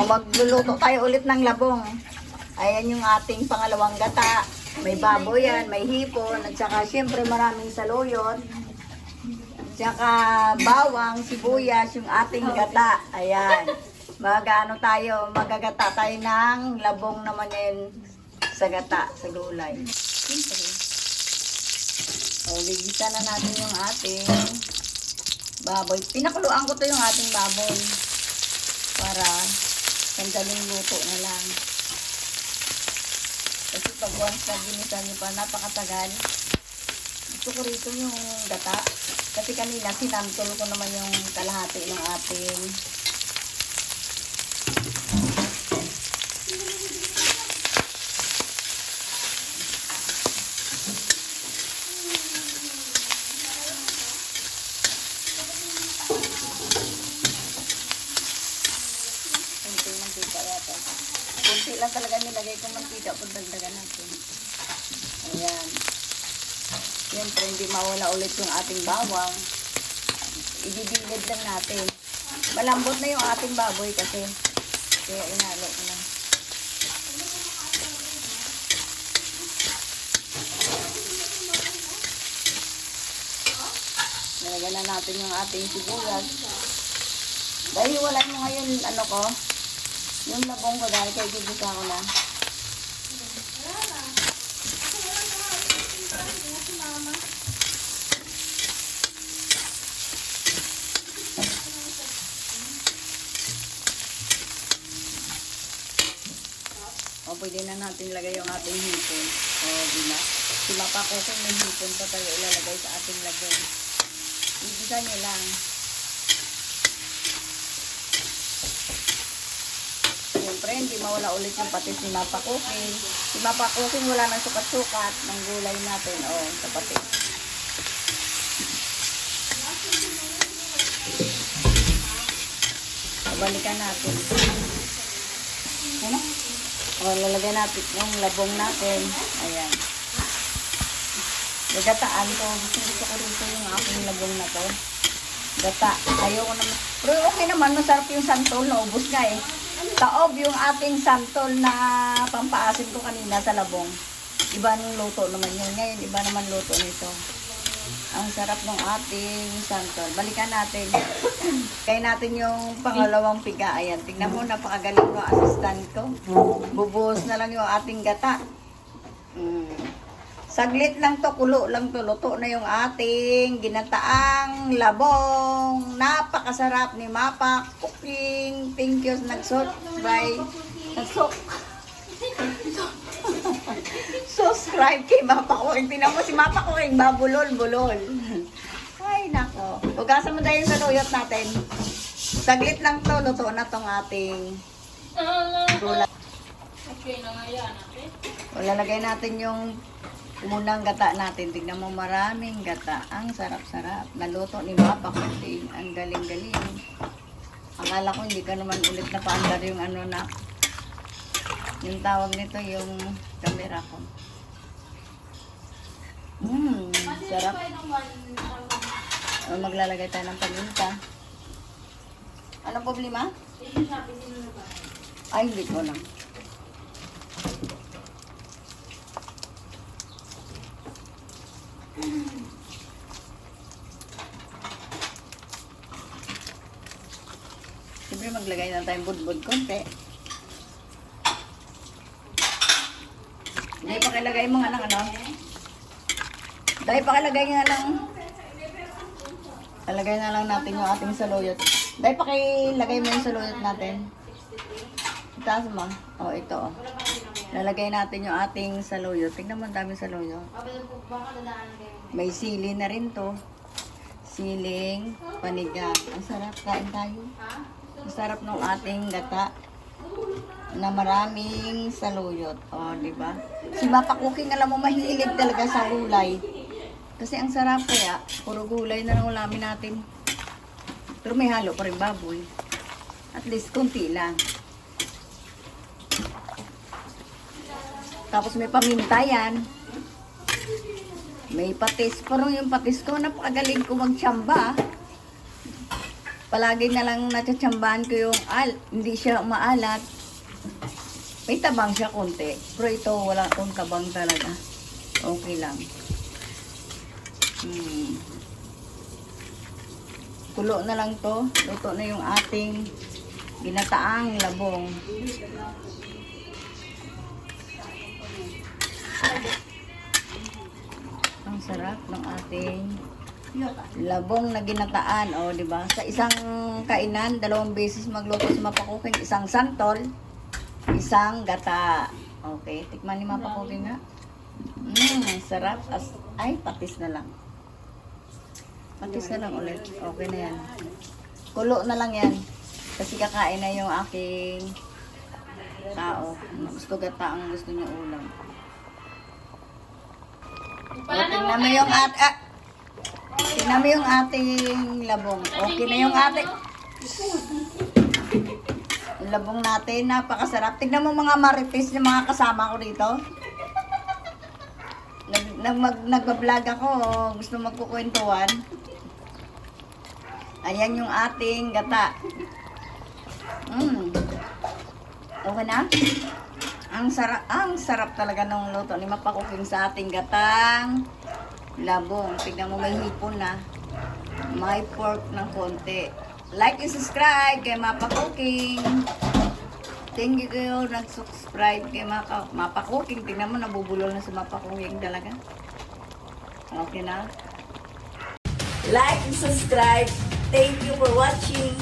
magluluto tayo ulit ng labong. Ayan yung ating pangalawang gata. May baboy yan, may hipon, at saka syempre maraming saluyot. At saka bawang, sibuyas, yung ating gata. Ayan. Magagata tayo ng labong naman yan sa gata, sa gulay. Siyempre. O, ligisa na natin yung ating baboy. Pinakuluan ko to yung ating baboy para sandaling luto na lang. Kasi pag once na ginisan nyo pa, napakatagal. Gusto ko rito yung gata. Kasi kanina sinantol ko naman yung kalahati ng ating kunti lang talaga nilagay ko mantika kung dagdagan natin. Ayan. Siyempre, hindi mawala ulit yung ating bawang. Idibilid lang natin. Malambot na yung ating baboy kasi. Kaya inalo ko na. Nalagyan na natin yung ating sibuyas. Dahil wala mo ngayon, ano ko, yung labong ko dahil kay gigisa ko na. O, pwede na natin lagay yung ating hipon. O, diba? Si Mapa ko kung may hipon pa tayo ilalagay sa ating labong. Igisa nyo lang. Siyempre, hindi mawala ulit yung patis ni Mapa Cooking. Si Mapa Cooking wala nang sukat-sukat ng gulay natin. O, sa patis. Balikan natin. Ano? O, lalagyan natin yung labong natin. Ayan. Nagataan ko. Gusto ko rito yung aking labong na to. Gata. Ayoko naman. Pero okay naman. Masarap yung santol. Naubos nga eh. Taob yung ating santol na pampaasin ko kanina sa labong. Iba nung luto naman yun. Ngayon, iba naman luto nito. Ang sarap ng ating santol. Balikan natin. Kaya natin yung pangalawang piga. Ayan. Tingnan mo, napakagaling ko assistant ko. Bubuhos na lang yung ating gata. Saglit lang to, kulo lang to. Luto na yung ating ginataang labong. Napakasarap ni Mapa Cooking. Thank you. Subscribe kay Mapa Cooking. Tingnan mo si Mapa Cooking. Babulol-bulol. Ay, nako. Hugasan mo dahil yung saluyot natin. Saglit lang to. Luto na tong ating gulay. Okay na nga yan, ate. O, lalagay natin yung unang gata natin. Tignan mo, maraming gata. Ang sarap-sarap. Naluto ni Mapa Cooking. Ang galing-galing. Akala ko hindi ka naman ulit na paandar yung ano na yung tawag nito, yung camera ko. Sarap. O, maglalagay tayo ng paminta. Anong problema? Ay, hindi ko lang. Siyempre maglagay na tayong budbud konti. Dahil pakilagay mo nga ng ano. Dahil pakilagay nga ng palagay na lang natin yung ating saluyot. Dahil pakilagay mo yung saluyot natin. Itaas mo. O, ito o. Lalagay natin yung ating saluyot. Tignan mo ang daming saluyot. May sili na rin to. Siling panigang. Ang sarap. Kain tayo. Ang sarap ng ating gata na maraming saluyot. O, diba? Si Mapa Cooking, alam mo, mahilig talaga sa gulay. Kasi ang sarap kaya, puro gulay na lang ulamin natin. Pero may halo pa rin baboy. At least, kunti lang. Tapos may paminta yan. May patis. Parang yung patis ko, napakagaling ko magtsamba. palagi na lang natsambahan ko yung hindi siya maalat. May tabang siya konti. Pero ito, wala akong tabang talaga. Okay lang. Kulo na lang to. Luto na yung ating ginataang labong. Ang sarap ng ating labong na ginataan. O, di ba? Sa isang kainan, 2 beses magluto sa mapakuking. Isang santol, isang gata. Okay, tikman ni mapakuking nga. Sarap. Ay, patis na lang. Patis na lang ulit. Okay na yan. Kulo na lang yan. Kasi kakain na yung aking tao. Gusto gata ang gusto niya ulam. Tingnan mo yung tingnan mo yung ating labong. Okay na yung ating labong natin. Napakasarap. Tingnan mo mga marites yung mga kasama ko dito. Nagbablog ako. Gusto magkukwentuhan. Ayan yung ating gata. Okay na? Ang sarap talaga ng luto ni Mapakuking sa ating gatang labong. Tignan mo, may hipon na. May pork ng konti. Like and subscribe kay Mapakuking. Thank you kayo nag-subscribe kay Mapakuking. Tignan mo, nabubulol na sa Mapakuking talaga. Okay na? Like and subscribe. Thank you for watching.